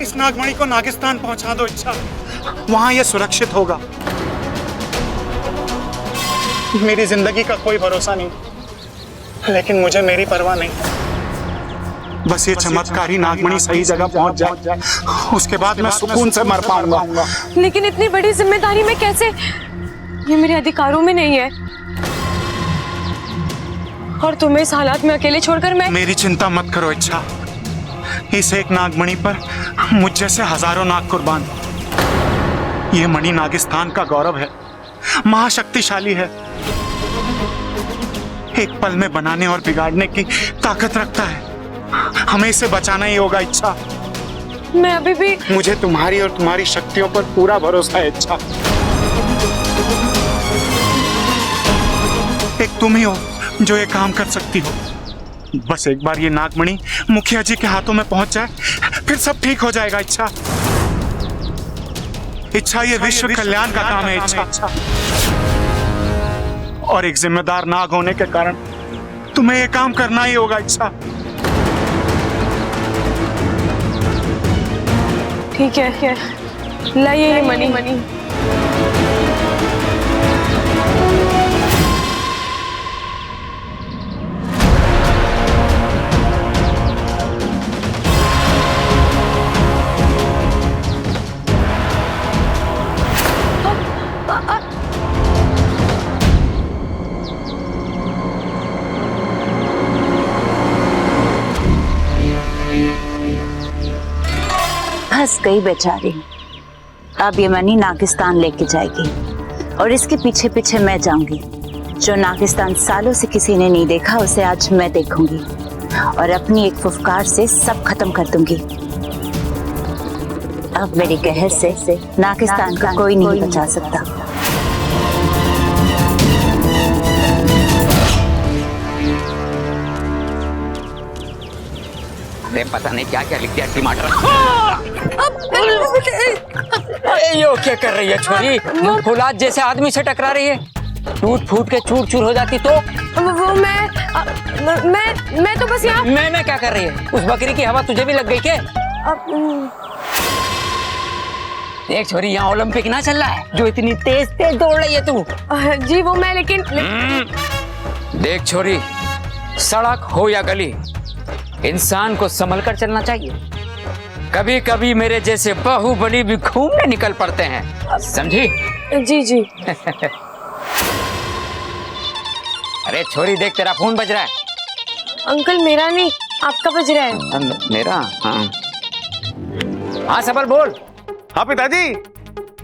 इस नागमणि को नागिस्तान पहुंचा दो इच्छा, वहां ये सुरक्षित होगा। मेरी जिंदगी का कोई भरोसा नहीं, लेकिन मुझे मेरी परवाह नहीं। बस ये चमत्कारी नागमणि सही जगह पहुंच जाए, उसके बाद मैं सुकून से मर पाऊंगा। लेकिन इतनी बड़ी जिम्मेदारी में कैसे? ये मेरे अधिकारों में नहीं है, और तुम्हें इस हालात में अकेले छोड़कर मैं। मेरी चिंता मत करो इच्छा, इस एक नागमणि पर मुझ जैसे हजारों नाग कुर्बान। ये मणि नागिस्तान का गौरव है, महाशक्तिशाली है, एक पल में बनाने और बिगाड़ने की ताकत रखता है। हमें इसे बचाना ही होगा इच्छा। मैं अभी भी। मुझे तुम्हारी और तुम्हारी शक्तियों पर पूरा भरोसा है इच्छा। एक तुम ही हो जो ये काम कर सकती हो। बस एक बार ये नागमणि मुखिया जी के हाथों में पहुंच जाए, फिर सब ठीक हो जाएगा इच्छा। इच्छा ये विश्व कल्याण का काम है इच्छा, और एक जिम्मेदार नाग होने के कारण तुम्हें ये काम करना ही होगा इच्छा। ठीक है, लाइए ये मणि। फंस गई बेचारी। अब ये मणि नागिस्तान लेके जाएगी, और इसके पीछे पीछे मैं जाऊंगी। जो नागिस्तान सालों से किसी ने नहीं देखा, उसे आज मैं देखूंगी, और अपनी एक फुफकार से सब खत्म कर दूंगी। अब मेरी कहर से नागिस्तान का कोई नहीं बचा सकता। पता नहीं क्या क्या लिख दिया टमाटर। यो क्या कर रही है छोरी? फुलाद जैसे आदमी से टकरा रही है, टूट फूट के चूर चूर हो जाती तो। वो मैं तो बस यहाँ। मैं क्या कर रही है? उस बकरी की हवा तुझे भी लग गई क्या? देख छोरी, यहाँ ओलंपिक ना चल रहा है जो इतनी तेज तेज दौड़ रही है तू। जी वो मैं लेकिन देख छोरी, सड़क हो या गली, इंसान को संभल कर चलना चाहिए। कभी कभी मेरे जैसे बाहुबली भी घूमने निकल पड़ते हैं, समझी? जी। अरे छोरी देख, तेरा फोन बज रहा है। अंकल मेरा नहीं, आपका बज रहा है। मेरा? हाँ सबल बोल। हाँ पिताजी,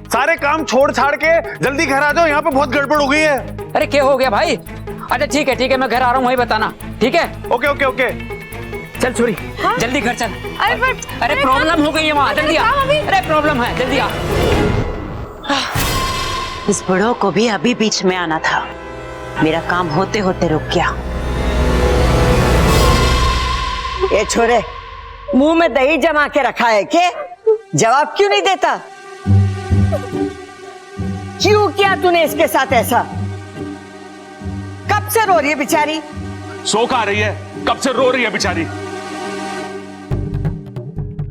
सारे काम छोड़ छाड़ के जल्दी घर आ जाओ, यहाँ पे बहुत गड़बड़ हो गई है। अरे क्या हो गया भाई? अच्छा ठीक है, मैं घर आ रहा हूँ, वही बताना। ठीक है? ओके। चल छोरी, हाँ? जल्दी घर चल। अरे प्रॉब्लम हो गई है वहाँ, जल्दी आ। अरे प्रॉब्लम है, जल्दी आ। इस बुढ़ो को भी अभी बीच में आना था, मेरा काम होते होते रुक गया। ये छोरे, मुंह में दही जमा के रखा है के? जवाब क्यों नहीं देता? क्यों किया तूने इसके साथ ऐसा? कब से रो रही है बेचारी? सो खा रही है, कब से रो रही है बेचारी।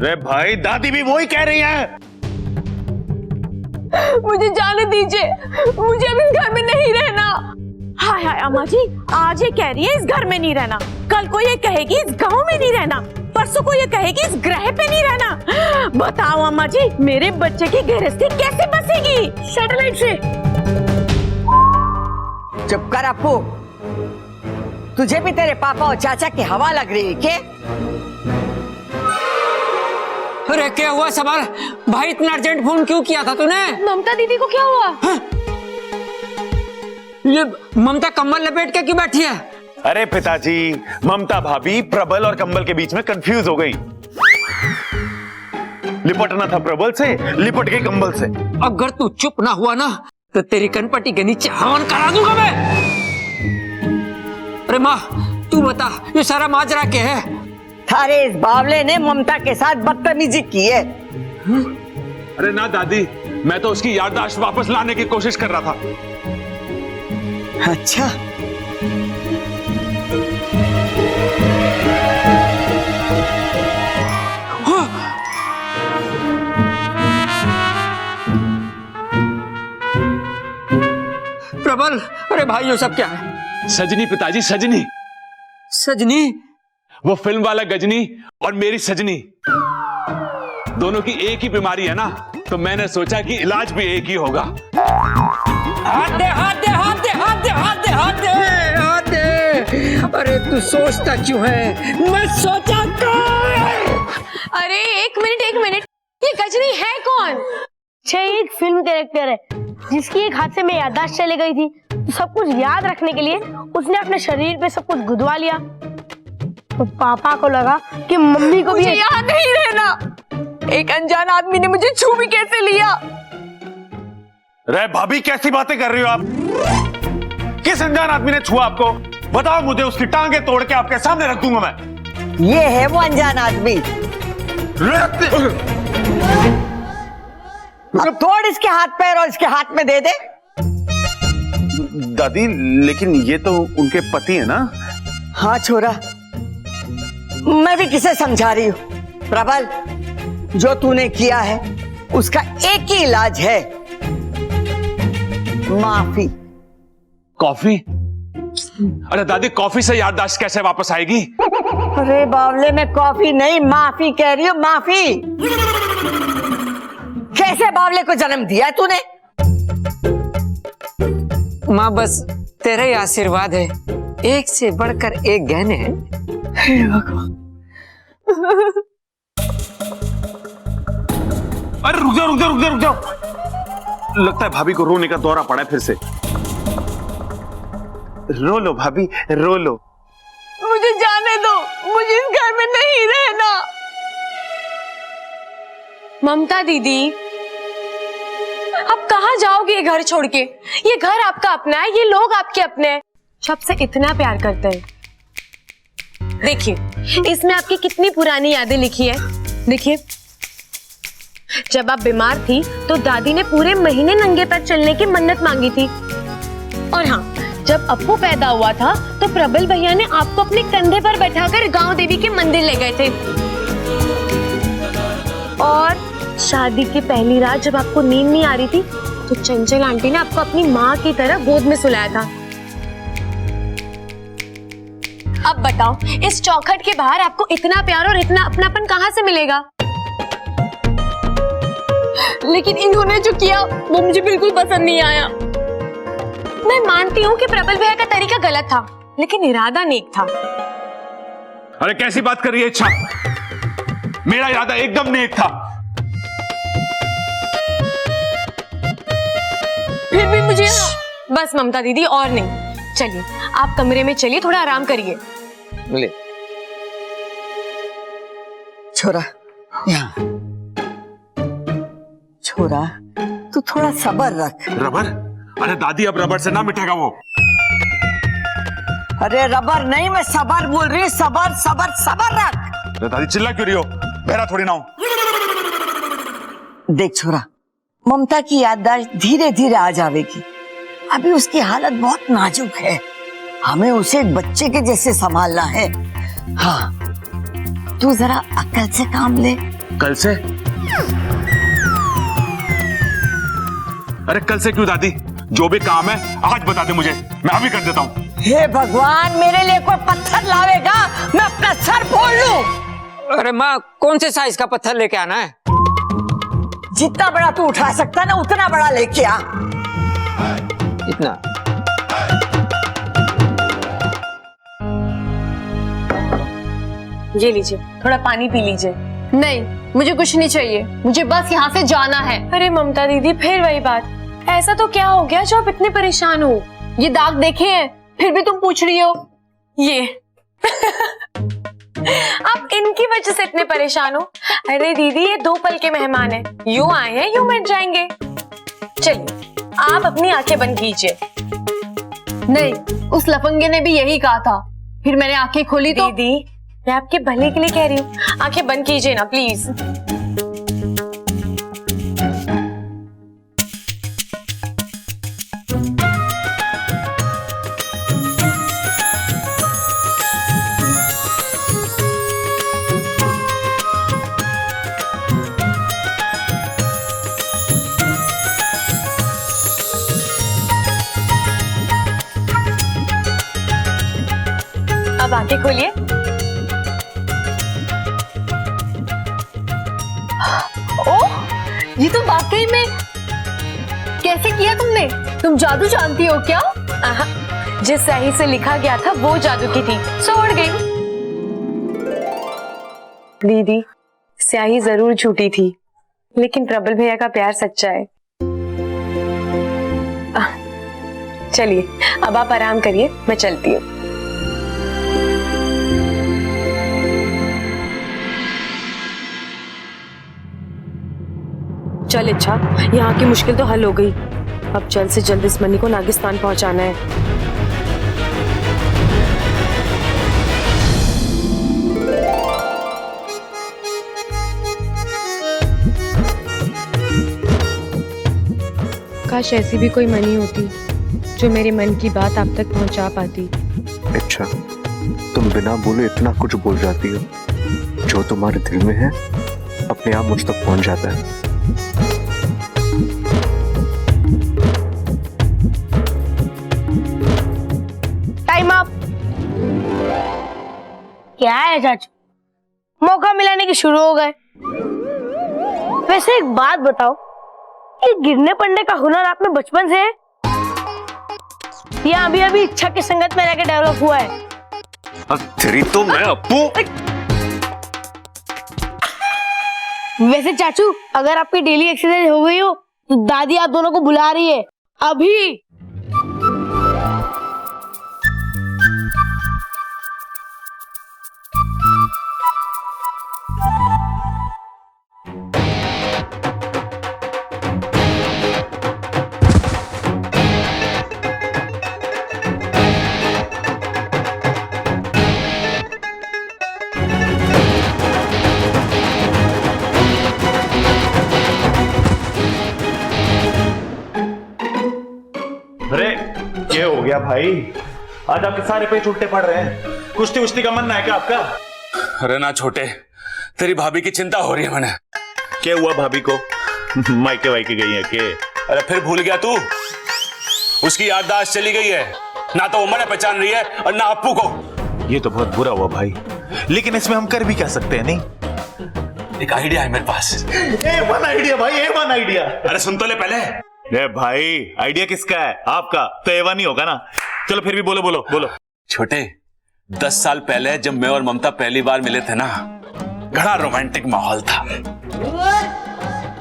रे भाई, दादी भी वही कह रही है। मुझे जाने दीजिए, मुझे अब इस घर में नहीं रहना। हाय अम्मा जी, आज ये कह रही है इस घर में नहीं रहना, कल को ये कहेगी इस गांव में नहीं रहना, परसों को ये कहेगी इस ग्रह पे नहीं रहना। बताओ अम्मा जी, मेरे बच्चे की गृहस्थी कैसे बसेगी सैटेलाइट से? चुप कर अपू, तुझे भी तेरे पापा और चाचा की हवा लग रही है क्या? अरे क्या हुआ सबल भाई, इतना अर्जेंट फोन क्यों किया था तूने? ममता दीदी को क्या हुआ? हाँ? ये ममता कंबल लपेट के क्यों बैठी है? अरे पिताजी, ममता भाभी प्रबल और कंबल के बीच में कंफ्यूज हो गई। लिपटना था प्रबल से, लिपट गई कंबल से। अगर तू चुप ना हुआ ना तो तेरी कनपट्टी के नीचे हवन करा दूंगा मैं। अरे माँ तू बता, ये सारा माजरा क्या है? थारे इस बावले ने ममता के साथ बदतमीजी की है। अरे ना दादी, मैं तो उसकी याददाश्त वापस लाने की कोशिश कर रहा था। अच्छा, भाई, वो सब क्या है? सजनी पिताजी, सजनी। सजनी? वो फिल्म वाला गजनी और मेरी सजनी, दोनों की एक ही बीमारी है ना, तो मैंने सोचा कि इलाज भी एक ही होगा। हाथ दे, हाथ दे, हाथ दे, हाथ दे, हाथ दे, हाथ दे, हाथ दे। अरे तू सोचता क्यों है? मैं सोचा कर। अरे एक मिनट, ये गजनी है कौन? एक फिल्म कैरेक्टर है जिसकी एक हादसे में याददाश्त चली गई थी, तो सब कुछ याद रखने के लिए उसने अपने शरीर पे सब कुछ गुदवा लिया। तो पापा को लगा कि मम्मी को भी मुझे याद नहीं रहना। एक अनजान आदमी ने मुझे छू भी कैसे लिया? रे भाभी, कैसी बातें कर रही हो आप? किस अनजान आदमी ने छुआ आपको? बताओ मुझे, उसकी टांगे तोड़ के आपके सामने रख दूंगा मैं। ये है वो अनजान आदमी। अब तोड़ इसके हाथ पैर और इसके हाथ में दे दे। दादी, लेकिन ये तो उनके पति है ना? हाँ छोरा, मैं भी किसे समझा रही हूँ। प्रबल, जो तूने किया है उसका एक ही इलाज है, माफी। कॉफी? अरे दादी, कॉफी से याददाश्त कैसे वापस आएगी? अरे बावले, में कॉफी नहीं माफी कह रही हूँ, माफी। कैसे बावले को जन्म दिया है तूने? माँ, बस तेरा ही आशीर्वाद है, एक से बढ़कर एक गहने हैं। अरे रुक जाओ, रुक जाओ, रुक जाओ, रुक जाओ। लगता है भाभी को रोने का दौरा पड़ा है फिर से। रो लो भाभी, रो लो। मुझे जाने दो, मुझे इस घर में नहीं रहना। ममता दीदी, आप कहाँ जाओगे ये घर छोड़ के? ये घर आपका अपना है, ये लोग आपके अपने हैं, सबसे इतना प्यार करते हैं। देखिए, इसमें आपकी कितनी पुरानी यादें लिखी है। देखिए, जब आप बीमार थी तो दादी ने पूरे महीने नंगे पैर चलने की मन्नत मांगी थी। और हाँ, जब अप्पू पैदा हुआ था तो प्रबल भैया ने आपको अपने कंधे पर बैठाकर गांव देवी के मंदिर ले गए थे। और शादी की पहली रात जब आपको नींद नहीं आ रही थी तो चंचल आंटी ने आपको अपनी माँ की तरह गोद में सुलाया था। अब बताओ, इस चौखट के बाहर आपको इतना प्यार और इतना अपनापन कहाँ से मिलेगा? लेकिन इन्होंने जो किया वो मुझे बिल्कुल पसंद नहीं आया। मैं मानती हूँ कि प्रबल भैया का तरीका गलत था, लेकिन इरादा नेक था। अरे कैसी बात कर रही है इच्छा? मेरा इरादा एकदम नेक था। फिर भी मुझे बस ममता दीदी, और नहीं। चलिए आप कमरे में चलिए, थोड़ा आराम करिए। ले। छोरा, यहाँ। छोरा, तू थोड़ा सब्र रख। रबर? अरे दादी, अब रबर से ना मिटेगा वो। अरे रबर नहीं, मैं सबर बोल रही हूँ। सबर सबर सबर रख। अरे दादी, चिल्ला क्यों रही हो? बहरा थोड़ी ना हूं। देख छोरा, ममता की याददाश्त धीरे धीरे आ जाएगी। अभी उसकी हालत बहुत नाजुक है, हमें उसे एक बच्चे के जैसे संभालना है। हाँ, तू जरा अक्ल से काम ले। कल से? अरे कल से क्यों दादी? जो भी काम है आज बता दे मुझे, मैं अभी कर देता हूँ। हे भगवान, मेरे लिए कोई पत्थर लावेगा, मैं अपना सर फोड़ लूं। अरे माँ, कौन से साइज का पत्थर लेके आना है? जितना बड़ा तू उठा सकता ना उतना बड़ा लेके आ। इतना? ये लीजिए, थोड़ा पानी पी लीजिए। नहीं, मुझे कुछ नहीं चाहिए, मुझे बस यहाँ से जाना है। अरे ममता दीदी, फिर वही बात। ऐसा तो क्या हो गया जो आप इतने परेशान हो? ये दाग देखे हैं, फिर भी तुम पूछ रही हो? ये आप इनकी वजह से इतने परेशान हो? अरे दीदी, ये 2 पल के मेहमान हैं, यूं आए हैं यूं मिट जाएंगे। चलिए आप अपनी आंखें बंद कीजिए। नहीं, उस लफंगे ने भी यही कहा था, फिर मैंने आंखें खोली तो। दीदी, मैं आपके भले के लिए कह रही हूँ, आंखें बंद कीजिए ना प्लीज। आप आंखें खोलिए। ओह, ये तो वाकई में, कैसे किया तुमने? तुम जादू जानती हो क्या? जिस स्याही से लिखा गया था वो जादू की थी, सो उड़ गई। दीदी, स्याही जरूर झूठी थी, लेकिन प्रबल भैया का प्यार सच्चा है। चलिए अब आप आराम करिए, मैं चलती हूँ। चल इच्छा, यहाँ की मुश्किल तो हल हो गई। अब जल्द से जल्द इस मनी को नागिस्तान पहुंचाना है। काश ऐसी भी कोई मनी होती जो मेरे मन की बात आप तक पहुंचा पाती। अच्छा, तुम बिना बोले इतना कुछ बोल जाती हो। जो तुम्हारे दिल में है अपने आप मुझ तक पहुंच जाता है। Time up. क्या है चाचू, मौका मिलाने के शुरू हो गए। वैसे एक बात बताओ, ये गिरने पड़ने का हुनर आप में बचपन से है या अभी अभी इच्छा की संगत में रहकर डेवलप हुआ है? तेरी तो मैं अपू। वैसे चाचू, अगर आपकी डेली एक्सरसाइज हो गई हो तो दादी आप दोनों को बुला रही है अभी। अरे ये हो गया भाई, आज आपके सारे पेच उल्टे पड़ रहे हैं। कुश्ती उश्ती का मन है क्या आपका? अरे ना छोटे, तेरी भाभी की चिंता हो रही है मैंने। क्या हुआ भाभी को? मायके वायके गई है के? अरे फिर भूल गया तू? उसकी याददाश्त चली गई है, ना तो वो मैंने पहचान रही है और ना अप्पू को। ये तो बहुत बुरा हुआ भाई, लेकिन इसमें हम कर भी क्या सकते हैं? नहीं, एक आइडिया है मेरे पास। A1 आइडिया भाई, A1 आइडिया। अरे सुन तो ले पहले। ए भाई, आइडिया किसका है? आपका तो A1 ही होगा ना। चलो फिर भी बोलो बोलो बोलो। छोटे, 10 साल पहले जब मैं और ममता पहली बार मिले थे ना, बड़ा रोमांटिक माहौल था।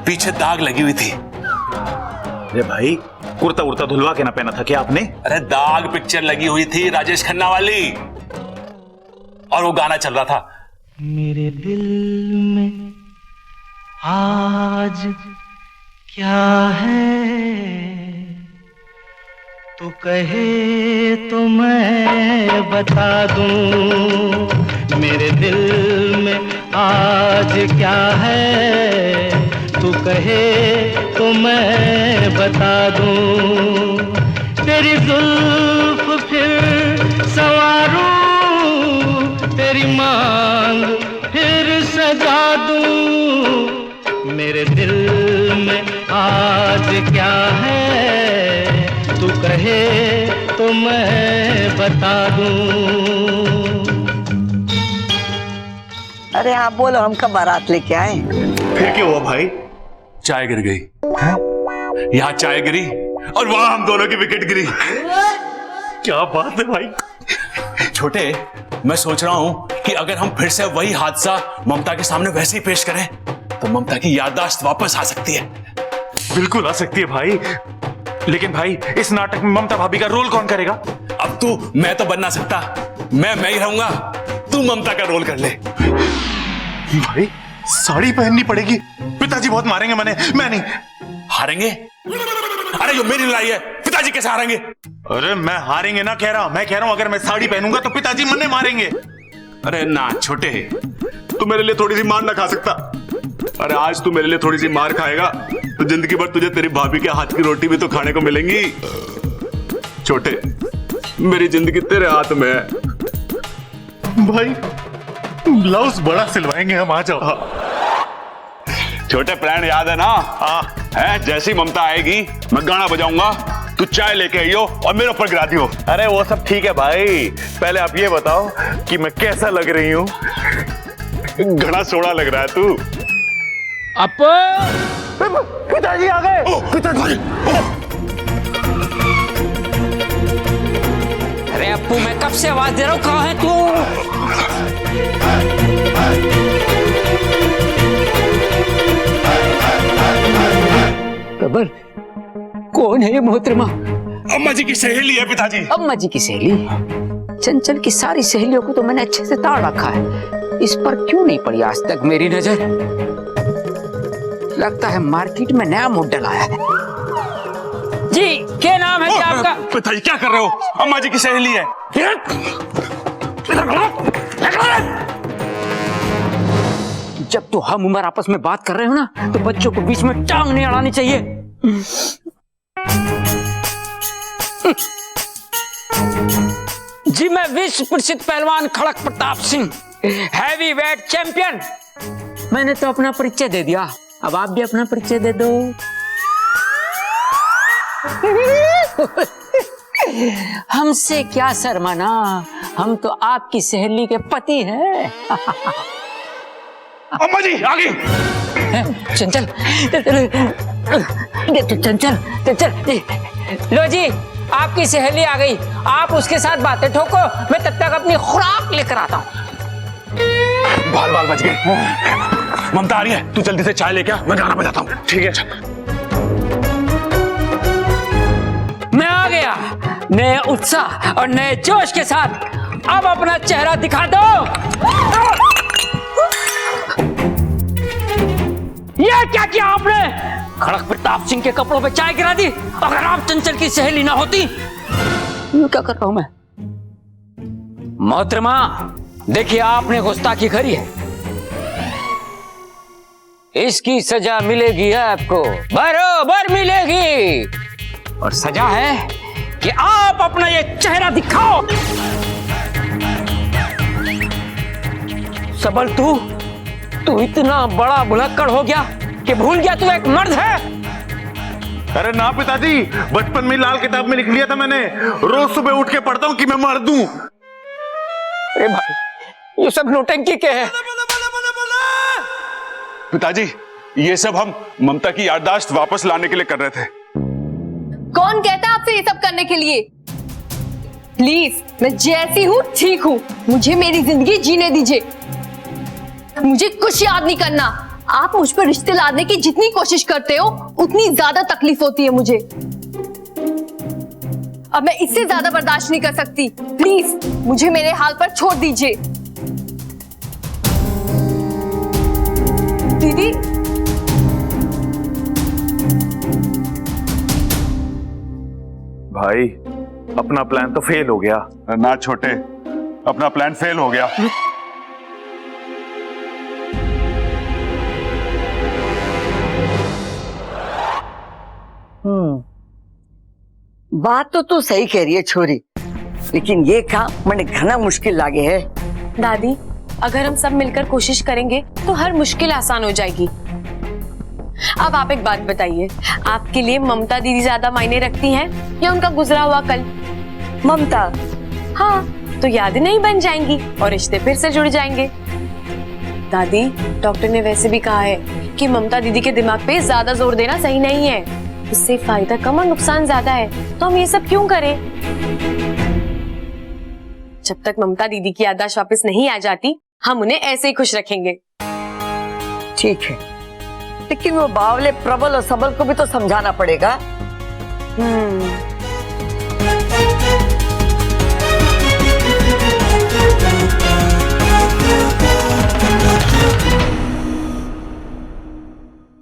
पीछे दाग लगी हुई थी। अरे भाई, कुर्ता उर्ता धुलवा के ना पहना था क्या आपने? अरे दाग पिक्चर लगी हुई थी राजेश खन्ना वाली, और वो गाना चल रहा था। मेरे दिल में आज क्या है, तू कहे तो मैं बता दूं। मेरे दिल में आज क्या है, तू कहे तो मैं बता दूं। तेरी जुल्फ फिर संवारूं, तेरी मांग फिर सजा दूं। मेरे दिल में आज क्या है, तू कहे तो मैं बता दूं। अरे आप बोलो, हम कब बारात लेके आए? फिर क्या हुआ भाई? चाय गिर गई। यहाँ चाय गिरी और वहां हम दोनों की विकेट गिरी। क्या बात है भाई। छोटे, मैं सोच रहा हूं कि अगर हम फिर से वही हादसा ममता के सामने वैसे ही पेश करें तो ममता की याददाश्त वापस आ सकती है। बिल्कुल आ सकती है भाई, लेकिन भाई इस नाटक में ममता भाभी का रोल कौन करेगा? अब तू, मैं तो बन ना सकता, मैं ही रहूंगा, तू ममता का रोल कर ले। भाई साड़ी पहननी पड़ेगी, पिताजी बहुत मारेंगे। मैं नहीं। हारेंगे? अरे जो मेरी लड़ाई है, पिताजी कैसे हारेंगे? अरे मैं हारेंगे ना कह रहा हूं, मैं कह रहा हूं अगर मैं साड़ी पहनूंगा तो पिताजी मन्ने मारेंगे। अरे ना छोटे, तू मेरे लिए थोड़ी सी मार ना खा सकता? अरे आज तू मेरे लिए थोड़ी सी मार खाएगा तो जिंदगी भर तुझे तेरी भाभी के हाथ की रोटी भी तो खाने को मिलेंगी। छोटे, मेरी जिंदगी तेरे हाथ में है। भाई ब्लाउज बड़ा सिलवाएंगे हम, आ जाओ। छोटे, प्लान याद है ना? है, जैसी ममता आएगी मैं गाना बजाऊंगा तू चाय लेके आई हो और मेरे ऊपर गिरा दी हो। अरे वो सब ठीक है भाई, पहले आप ये बताओ कि मैं कैसा लग रही हूँ। घड़ा सोड़ा लग रहा है तू। पिताजी आ गए। पिताजी, अरे अप्पू, मैं कब से आवाज दे रहा हूँ, कहाँ है तू? कबर, कौन है ये मोहतरमा? अम्मा जी की सहेली है पिताजी। अम्मा जी की सहेली? चंचल की सारी सहेलियों को तो मैंने अच्छे से ताड़ रखा है, इस पर क्यों नहीं पड़ी आज तक मेरी नजर? लगता है मार्केट में नया मॉडल आया है। जी, क्या नाम है आपका? पिताजी क्या कर रहे हो? अम्मा जी की सहेली है। जब तो हम उम्र आपस में बात कर रहे हो ना, तो बच्चों को बीच में टांग नहीं अड़ानी चाहिए। जी, मैं विश्व प्रसिद्ध पहलवान Khadak Pratap Singh, heavyweight champion. मैंने तो अपना परिचय दे दिया, अब आप भी अपना परिचय दे दो। हमसे क्या शर्माना, हम तो आपकी सहेली के पति हैं। अम्मा जी आ गई। चंचल, चंचल, लो जी, आपकी सहेली आ गई। आप उसके साथ बातें ठोको, मैं तब तक अपनी खुराक लेकर आता हूँ। बाल बाल बच गए। ममता आ रही है, तू जल्दी से चाय लेके आ, मैं गाना बजाता हूँ। ठीक है। मैं आ गया नए उत्साह और नए जोश के साथ। अब अपना चेहरा दिखा दो। ये क्या किया आपने? खड़क प्रताप सिंह के कपड़ों पे चाय गिरा दी। अगर आप चंचल की सहेली ना होती, क्या कर रहा हूं मैं? मोहतरमा, देखिए आपने गुस्ताखी करी है, इसकी सजा मिलेगी आपको, बरोबर मिलेगी। और सजा है कि आप अपना ये चेहरा दिखाओ। सबल, तू इतना बड़ा भुलक्कड़ हो गया कि भूल गया तू एक मर्द है। अरे ना पिताजी, बचपन में लाल किताब में लिख लिया था मैंने, रोज सुबह उठ के पढ़ता हूँ कि मैं मर्द हूँ। अरे भाई, ये सब नौटंकी क्या है? पिताजी, ये सब हम ममता की याददाश्त वापस लाने के लिए कर रहे थे। कौन कहता आपसे ये सब करने के लिए? प्लीज, मैं जैसी हूँ ठीक हूँ, मुझे मेरी जिंदगी जीने दीजिए। मुझे कुछ याद नहीं करना। आप मुझ पर रिश्ते लादने की जितनी कोशिश करते हो, उतनी ज्यादा तकलीफ होती है मुझे। अब मैं इससे ज्यादा बर्दाश्त नहीं कर सकती। प्लीज, मुझे मेरे हाल पर छोड़ दीजिए। दीदी, भाई, अपना प्लान तो फेल हो गया। ना छोटे, अपना प्लान फेल हो गया। बात तो तू सही कह रही है छोरी, लेकिन ये काम मैंने घना मुश्किल लागे है। दादी, अगर हम सब मिलकर कोशिश करेंगे तो हर मुश्किल आसान हो जाएगी। अब आप एक बात बताइए, आपके लिए ममता दीदी ज्यादा मायने रखती हैं या उनका गुजरा हुआ कल? ममता? हाँ, तो यादें नहीं बन जाएंगी और रिश्ते फिर से जुड़ जाएंगे। दादी, डॉक्टर ने वैसे भी कहा है कि ममता दीदी के दिमाग पे ज्यादा जोर देना सही नहीं है, इससे फायदा कम और नुकसान ज्यादा है। तो हम ये सब क्यों करें? जब तक ममता दीदी की याददाश्त वापस नहीं आ जाती, हम उन्हें ऐसे ही खुश रखेंगे। ठीक है, लेकिन वो बावले प्रबल और सबल को भी तो समझाना पड़ेगा।